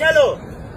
चलो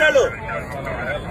चलो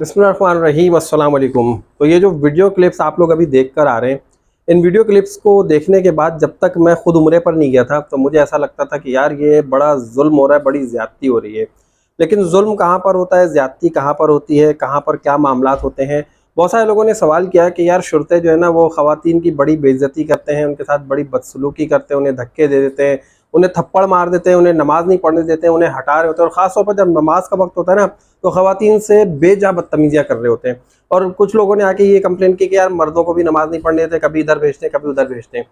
बिस्मिल्लाहिर्रहमानिर्रहीम अस्सलाम वालेकुम। तो ये जो वीडियो क्लिप्स आप लोग अभी देख कर आ रहे हैं, इन वीडियो क्लिप्स को देखने के बाद जब तक मैं खुद उम्रे पर नहीं गया था तो मुझे ऐसा लगता था कि यार ये बड़ा जुल्म हो रहा है, बड़ी ज़्यादती हो रही है। लेकिन जुल्म कहाँ पर होता है, ज़्यादती कहाँ पर होती है, कहाँ पर क्या मामलात होते हैं। बहुत सारे लोगों ने सवाल किया कि यार शुरते जो है ना वो ख़वातीन की बड़ी बेइज्जती करते हैं, उनके साथ बड़ी बदसलूकी करते हैं, उन्हें धक्के दे देते हैं, उन्हें थप्पड़ मार देते हैं, उन्हें नमाज़ नहीं पढ़ने देते हैं, उन्हें हटा रहे होते हैं। और ख़ास तौर पर जब नमाज का वक्त होता है ना तो ख़वातीन से बेजा बदतमीज़ियाँ कर रहे होते हैं। और कुछ लोगों ने आके ये कंप्लेन की कि यार मर्दों को भी नमाज़ नहीं पढ़ने देते, कभी इधर भेजते हैं कभी उधर भेजते हैं।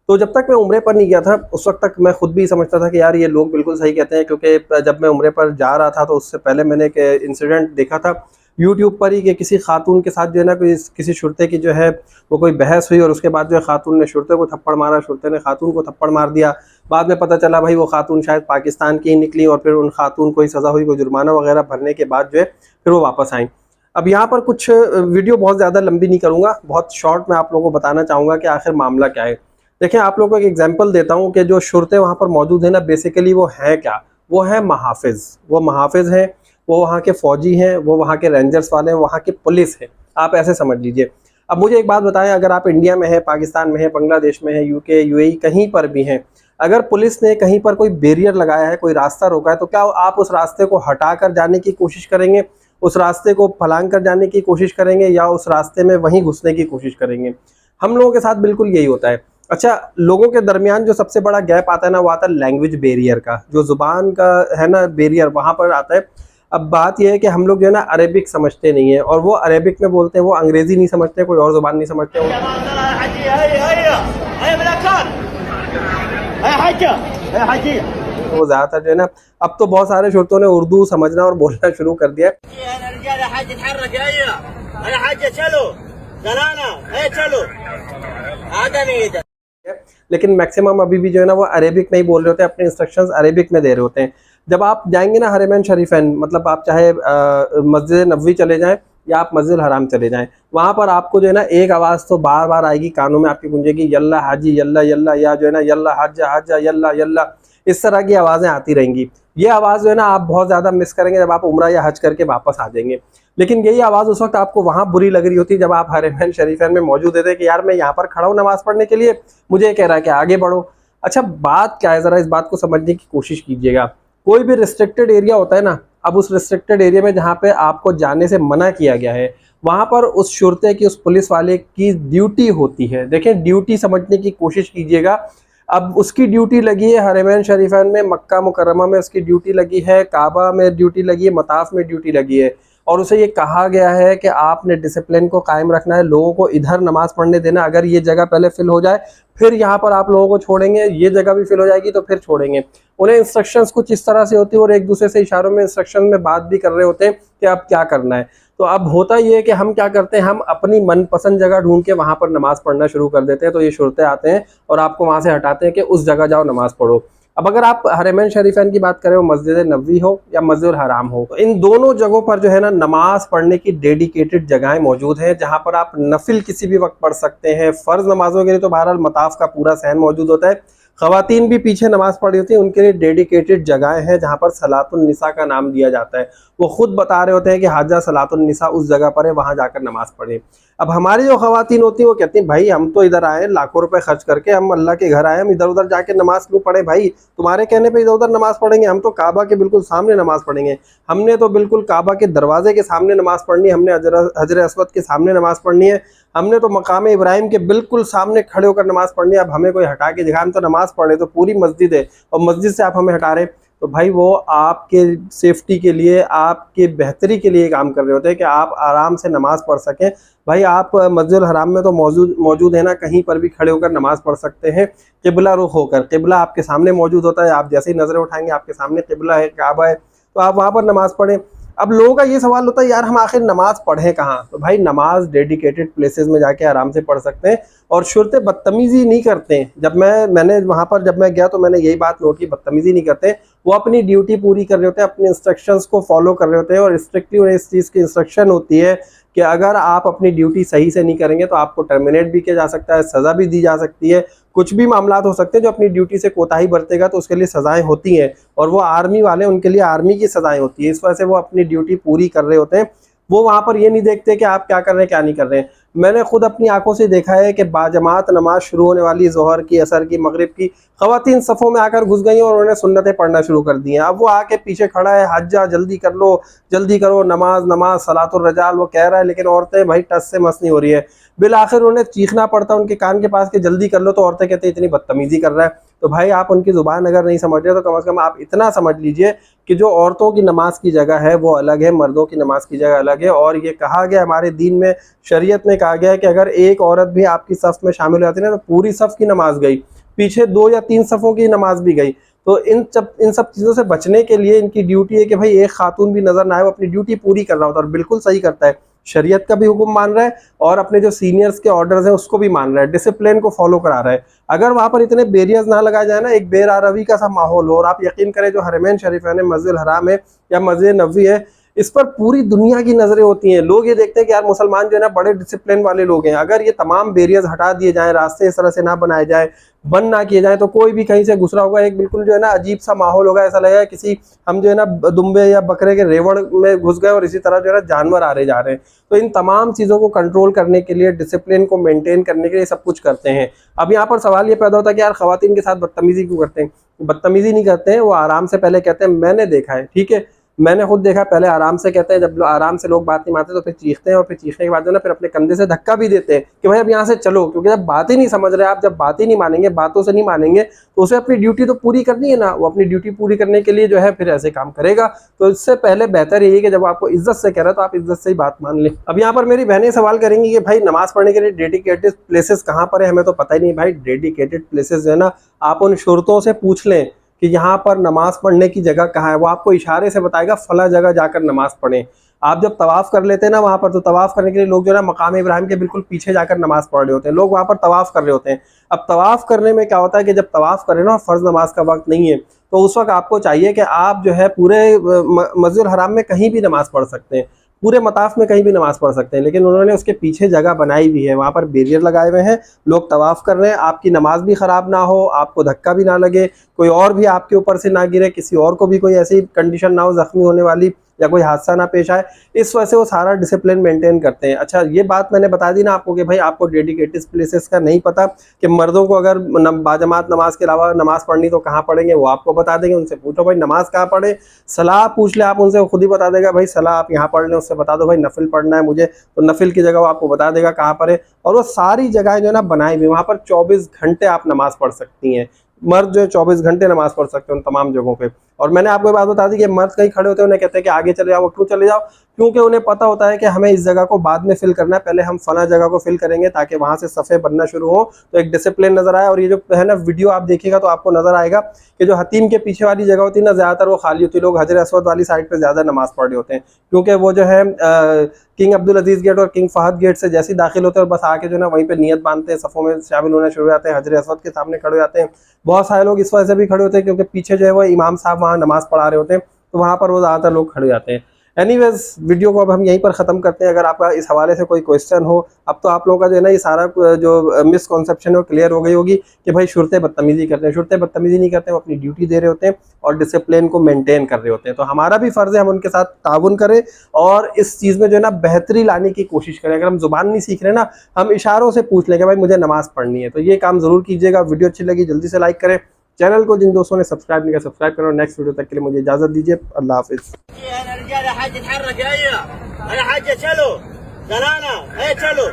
तो जब तक मैं उम्रे पर नहीं गया था उस वक्त तक मैं खुद भी समझता था कि यार ये लोग बिल्कुल सही कहते हैं, क्योंकि जब मैं उम्रे पर जा रहा था तो उससे पहले मैंने एक इंसिडेंट देखा था यूट्यूब पर ही कि किसी खातून के साथ जो है ना किसी शुरते की जो है वो कोई बहस हुई और उसके बाद जो है खातून ने शुरते को थप्पड़ मारा, शुरते ने खातून को थप्पड़ मार दिया। बाद में पता चला भाई वो खातून शायद पाकिस्तान की ही निकली और फिर उन खातून को ही सज़ा हुई, कोई जुर्माना वगैरह भरने के बाद जो है फिर वो वापस आई। अब यहाँ पर कुछ वीडियो बहुत ज़्यादा लंबी नहीं करूँगा, बहुत शॉर्ट में आप लोगों को बताना चाहूँगा कि आखिर मामला क्या है। देखें आप लोगों को एक एग्जांपल देता हूँ कि जो शुरते वहाँ पर मौजूद है ना बेसिकली वो है क्या, वो है महाफिज। वो महाफिज हैं, वो वहाँ के फ़ौजी हैं, वो वहाँ के रेंजर्स वाले हैं, वहाँ की पुलिस है, आप ऐसे समझ लीजिए। अब मुझे एक बात बताएं, अगर आप इंडिया में है, पाकिस्तान में है, बांग्लादेश में है, यूके यूएई कहीं पर भी हैं, अगर पुलिस ने कहीं पर कोई बैरियर लगाया है, कोई रास्ता रोका है, तो क्या आप उस रास्ते को हटा कर जाने की कोशिश करेंगे, उस रास्ते को फलांग कर जाने की कोशिश करेंगे, या उस रास्ते में वहीं घुसने की कोशिश करेंगे? हम लोगों के साथ बिल्कुल यही होता है। अच्छा, लोगों के दरमियान जो सबसे बड़ा गैप आता है ना वो आता है लैंग्वेज बैरियर का, जो ज़ुबान का है ना बैरियर, वहाँ पर आता है। अब बात यह है कि हम लोग जो है ना अरेबिक समझते नहीं है, और वो अरेबिक में बोलते हैं, वो अंग्रेज़ी नहीं समझते, कोई और ज़ुबान नहीं समझते। वो ज़्यादातर जो है ना अब तो बहुत सारे शुरतों ने उर्दू समझना और बोलना शुरू कर दिया। लेकिन मैक्सिमम अभी भी जो है ना वो अरेबिक में ही बोल रहे होते हैं, अपने इंस्ट्रक्शंस अरेबिक में दे रहे होते हैं। जब आप जाएंगे ना हरमैन शरीफैन, मतलब आप चाहे मस्जिद नबवी चले जाएं या आप मस्जिद हराम चले जाएं, वहाँ पर आपको जो है ना एक आवाज़ तो बार बार आएगी, कानों में आपकी गूंजेगी, यल्ला हाजी यल्ला यल्ला, या जो है ना यल्ला हज्जा हज्जा यल्ला यल्ला, इस तरह की आवाज़ें आती रहेंगी। ये आवाज़ जो है ना आप बहुत ज़्यादा मिस करेंगे जब आप उम्रा या हज करके वापस आ जाएंगे। लेकिन यही आवाज़ उस वक्त आपको वहाँ बुरी लग रही होती है जब आप हरमैन शरीफैन में मौजूद होते कि यार मैं यहाँ पर खड़ा हूँ नमाज़ पढ़ने के लिए, मुझे कह रहा है कि आगे बढ़ो। अच्छा, बात क्या है, ज़रा इस बात को समझने की कोशिश कीजिएगा। कोई भी रिस्ट्रिक्टेड एरिया होता है ना, अब उस रिस्ट्रिक्टेड एरिया में जहाँ पे आपको जाने से मना किया गया है, वहाँ पर उस शुरते की, उस पुलिस वाले की ड्यूटी होती है। देखें, ड्यूटी समझने की कोशिश कीजिएगा। अब उसकी ड्यूटी लगी है हरमैन शरीफैन में, मक्का मुकर्रमा में उसकी ड्यूटी लगी है, काबा में ड्यूटी लगी है, मताफ में ड्यूटी लगी है, और उसे ये कहा गया है कि आपने डिसिप्लिन को कायम रखना है, लोगों को इधर नमाज़ पढ़ने देना। अगर ये जगह पहले फिल हो जाए फिर यहाँ पर आप लोगों को छोड़ेंगे, ये जगह भी फिल हो जाएगी तो फिर छोड़ेंगे। उन्हें इंस्ट्रक्शंस कुछ इस तरह से होती है और एक दूसरे से इशारों में इंस्ट्रक्शन में बात भी कर रहे होते हैं कि अब क्या करना है। तो अब होता ये है कि हम क्या करते हैं, हम अपनी मनपसंद जगह ढूंढ के वहाँ पर नमाज़ पढ़ना शुरू कर देते हैं। तो ये शुरते आते हैं और आपको वहाँ से हटाते हैं कि उस जगह जाओ नमाज़ पढ़ो। अब अगर आप हरमैन शरीफैन की बात करें, वो मस्जिद नबवी हो या मस्जिद हराम हो, तो इन दोनों जगहों पर जो है ना नमाज पढ़ने की डेडिकेटेड जगहें मौजूद हैं जहां पर आप नफिल किसी भी वक्त पढ़ सकते हैं। फ़र्ज नमाजों के लिए तो बहरहाल मताफ का पूरा सहन मौजूद होता है, ख़वातीन भी पीछे नमाज़ पढ़ी होती है, उनके लिए डेडिकेटेड जगहें हैं जहाँ पर सलातुन निसा का नाम दिया जाता है। वो खुद बता रहे होते हैं कि हाजा सलातुन निसा उस जगह पर है, वहाँ जाकर नमाज़ पढ़ें। अब हमारी जो ख़वातीन होती हैं वो कहती हैं भाई हम तो इधर आए लाखों रुपए खर्च करके, हम अल्लाह के घर आए, हम इधर उधर जाके नमाज़ क्यों पढ़े भाई, तुम्हारे कहने पे इधर उधर नमाज़ पढ़ेंगे, हम तो काबा के बिल्कुल सामने नमाज़ पढ़ेंगे, हमने तो बिल्कुल काबा के दरवाजे के सामने नमाज़ पढ़नी है, हमने हजर अस्वद के सामने नमाज़ पढ़नी है, हमने तो मकाम इब्राहिम के बिल्कुल सामने खड़े होकर नमाज़ पढ़नी है। अब हमें कोई हटा के दिखाए, हम तो नमाज़ पढ़े, तो पूरी मस्जिद है और मस्जिद से आप हमें हटा रहे, तो भाई वो आपके सेफ्टी के लिए, आपके बेहतरी के लिए काम कर रहे होते हैं कि आप आराम से नमाज़ पढ़ सकें। भाई आप मस्जिद हराम में तो मौजूद है ना, कहीं पर भी खड़े होकर नमाज़ पढ़ सकते हैं, किबला रुख होकर। किबला आपके सामने मौजूद होता है, आप जैसे ही नज़रें उठाएंगे आपके सामने किबला है, काबा है, तो आप वहाँ पर नमाज़ पढ़ें। अब लोगों का ये सवाल होता है यार हम आखिर नमाज पढ़ें कहाँ, तो भाई नमाज डेडिकेटेड प्लेसेस में जाके आराम से पढ़ सकते हैं। और शुरते बदतमीज़ी नहीं करते हैं। जब मैंने वहाँ पर जब मैं गया तो मैंने यही बात नोट की, बदतमीज़ी नहीं करते। वो अपनी ड्यूटी पूरी कर रहे होते हैं, अपने इंस्ट्रक्शंस को फॉलो कर रहे होते हैं और स्ट्रिक्टली उन्हें इस चीज़ की इंस्ट्रक्शन होती है कि अगर आप अपनी ड्यूटी सही से नहीं करेंगे तो आपको टर्मिनेट भी किया जा सकता है, सज़ा भी दी जा सकती है, कुछ भी मामलात हो सकते हैं। जो अपनी ड्यूटी से कोताही बरतेगा तो उसके लिए सज़ाएं होती हैं, और वो आर्मी वाले, उनके लिए आर्मी की सज़ाएं होती है। इस वजह से वो अपनी ड्यूटी पूरी कर रहे होते हैं। वो वहाँ पर ये नहीं देखते कि आप क्या कर रहे हैं क्या नहीं कर रहे हैं। मैंने खुद अपनी आंखों से देखा है कि बाजमात नमाज शुरू होने वाली ज़ोहर की, असर की, मगरिब की, ख़वातीन सफ़ों में आकर घुस गई और उन्होंने सुन्नतें पढ़ना शुरू कर दी हैं। अब वो आके पीछे खड़ा है, हज्जा जल्दी कर लो, जल्दी करो, नमाज नमाज सलातुर रजाल वो कह रहा है, लेकिन औरतें भाई टस से मस नहीं हो रही है। बिलाखिर उन्हें चीखना पड़ता उनके कान के पास कि जल्दी कर लो, तो औरतें कहते इतनी बदतमीज़ी कर रहा है। तो भाई आप उनकी ज़ुबान अगर नहीं समझ रहे तो कम से कम आप इतना समझ लीजिए कि जो औरतों की नमाज की जगह है वो अलग है, मर्दों की नमाज की जगह अलग है। और ये कहा गया हमारे दीन में, शरीयत में कहा गया है कि अगर एक औरत भी आपकी सफ़ में शामिल हो जाती है ना तो पूरी सफ़ की नमाज गई, पीछे 2 या 3 सफ़ों की नमाज भी गई। तो इन सब चीज़ों से बचने के लिए इनकी ड्यूटी है कि भाई एक खातून भी नज़र ना आए, वो अपनी ड्यूटी पूरी कर रहा होता है और बिल्कुल सही करता है। शरीयत का भी हुक्म मान रहा है और अपने जो सीनियर्स के ऑर्डर्स हैं उसको भी मान रहा है, डिसिप्लिन को फॉलो करा रहा है। अगर वहाँ पर इतने बैरियर्स ना लगाए जाए ना, एक बेरारवी का सा माहौल हो, और आप यकीन करें जो हरमैन शरीफैन है, मस्जिद हराम है या मस्जिद नबवी है, इस पर पूरी दुनिया की नज़रें होती हैं। लोग ये देखते हैं कि यार मुसलमान जो है ना बड़े डिसिप्लिन वाले लोग हैं। अगर ये तमाम बैरियर्स हटा दिए जाएं, रास्ते इस तरह से ना बनाए जाए, बंद ना किए जाए, तो कोई भी कहीं से घुस रहा होगा, एक बिल्कुल जो है ना अजीब सा माहौल होगा। ऐसा लगेगा किसी हम जो है ना दुम्बे या बकरे के रेवड़ में घुस गए और इसी तरह जो है ना जानवर आ रहे जा रहे हैं। तो इन तमाम चीज़ों को कंट्रोल करने के लिए, डिसिप्लिन को मेंटेन करने के लिए सब कुछ करते हैं। अब यहाँ पर सवाल ये पैदा होता है कि यार ख़वातीन के साथ बदतमीज़ी क्यों करते हैं? बदतमीज़ी नहीं करते हैं, वो आराम से पहले कहते हैं, मैंने देखा है, ठीक है, मैंने खुद देखा, पहले आराम से कहते हैं, जब आराम से लोग बात नहीं मानते तो फिर चीखते हैं, और फिर चीखने के बाद जो ना फिर अपने कंधे से धक्का भी देते हैं कि भाई अब यहाँ से चलो, क्योंकि जब बात ही नहीं समझ रहे आप, जब बात ही नहीं मानेंगे, बातों से नहीं मानेंगे, तो उसे अपनी ड्यूटी तो पूरी करनी है ना। वो अपनी ड्यूटी पूरी करने के लिए जो है फिर ऐसे काम करेगा। तो इससे पहले बेहतर यही है कि जब आपको इज्जत से कह रहा है तो आप इज्जत से ही बात मान लें। अब यहाँ पर मेरी बहनें सवाल करेंगी कि भाई नमाज पढ़ने के लिए डेडिकेटेड प्लेसेस कहाँ पर है, हमें तो पता ही नहीं। भाई डेडिकेटेड प्लेसेस जो है ना, आप उन शुरतों से पूछ लें कि यहाँ पर नमाज पढ़ने की जगह कहाँ है, वो आपको इशारे से बताएगा फला जगह जाकर नमाज पढ़ें। आप जब तवाफ़ कर लेते हैं ना वहाँ पर, तो तवाफ़ करने के लिए लोग जो है ना मकाम इब्राहिम के बिल्कुल पीछे जाकर नमाज पढ़ रहे होते हैं, लोग वहाँ पर तवाफ़ कर रहे होते हैं। अब तवाफ़ करने में क्या होता है कि जब तवाफ़ करें ना, फ़र्ज़ नमाज का वक्त नहीं है, तो उस वक्त आपको चाहिए कि आप जो है पूरे मस्जिद हराम में कहीं भी नमाज़ पढ़ सकते हैं, पूरे मताफ में कहीं भी नमाज़ पढ़ सकते हैं। लेकिन उन्होंने उसके पीछे जगह बनाई भी है, वहाँ पर बैरियर लगाए हुए हैं, लोग तवाफ़ कर रहे हैं, आपकी नमाज भी ख़राब ना हो, आपको धक्का भी ना लगे, कोई और भी आपके ऊपर से ना गिरे, किसी और को भी कोई ऐसी कंडीशन ना हो ज़ख्मी होने वाली, या कोई हादसा ना पेश आए। इस वजह से वो सारा डिसिप्लिन मेंटेन करते हैं। अच्छा, ये बात मैंने बता दी ना आपको कि भाई आपको डेडिकेटेड प्लेसेस का नहीं पता कि मर्दों को अगर बाजमात नमाज के अलावा नमाज पढ़नी तो कहाँ पढ़ेंगे, वो आपको बता देंगे। उनसे पूछो भाई नमाज कहाँ पढ़े, सलाह पूछ ले आप उनसे, वो खुद ही बता देगा भाई सलाह आप यहाँ पढ़ लें। उससे बता दो भाई नफिल पढ़ना है मुझे, तो नफिल की जगह वो आपको बता देगा कहाँ पर है। और वो सारी जगह जो है ना बनाई हुई, वहाँ पर 24 घंटे आप नमाज पढ़ सकती हैं। मर्द जो है 24 घंटे नमाज पढ़ सकते हैं उन तमाम जगहों पे। और मैंने आपको बात बता दी कि मर्द कहीं खड़े होते हैं, उन्हें कहते हैं कि आगे चले जाओ। क्यों चले जाओ? क्योंकि उन्हें पता होता है कि हमें इस जगह को बाद में फिल करना है, पहले हम फला जगह को फिल करेंगे ताकि वहां से सफ़े बनना शुरू हो, तो एक डिसिप्लिन नजर आए। और ये जो है ना वीडियो आप देखिएगा तो आपको नजर आएगा कि जो हतीम के पीछे वाली जगह होती है ना, ज़्यादातर वो खाली होती है। लोग हजर अस्वद वाली साइड पर ज़्यादा नमाज पढ़ रहे होते हैं, क्योंकि वो जो है किंग अब्दुल अजीज़ गेट और किंग फहद गेट से जैसे दाखिल होते हैं और बस आके जो है ना वहीं पे नियत बांधते हैं, सफ़ों में शामिल होना शुरू हो जाते हैं, हजर अस्वद के सामने खड़े हो जाते हैं। बहुत सारे लोग इस वजह से भी खड़े होते हैं क्योंकि पीछे जो है वो इमाम साहब वहाँ नमाज़ पढ़ा रहे होते हैं, तो वहाँ पर वो ज़्यादातर लोग खड़े हो जाते हैं। एनीवेज, वीडियो को अब हम यहीं पर ख़त्म करते हैं। अगर आपका इस हवाले से कोई क्वेश्चन हो, अब तो आप लोगों का जो है ना ये सारा जो मिसकॉन्सेप्शन है वो क्लियर हो गई होगी कि भाई शुरते बदतमीज़ी करते हैं। शुरते बदतमीज़ी नहीं करते, वो अपनी ड्यूटी दे रहे होते हैं और डिसिप्लिन को मेंटेन कर रहे होते हैं। तो हमारा भी फ़र्ज़ है हम उनके साथ ताउन करें और इस चीज़ में जो है ना बेहतरी लाने की कोशिश करें। अगर हम ज़ुबान नहीं सीख रहे ना, हम इशारों से पूछ लें कि भाई मुझे नमाज़ पढ़नी है, तो ये काम ज़रूर कीजिएगा। वीडियो अच्छी लगी जल्दी से लाइक करें, चैनल को जिन दोस्तों ने सब्सक्राइब नहीं किया सब्सक्राइब करो। नेक्स्ट वीडियो तक के लिए मुझे इजाज़त दीजिए। अल्लाह हाफिज़। चलो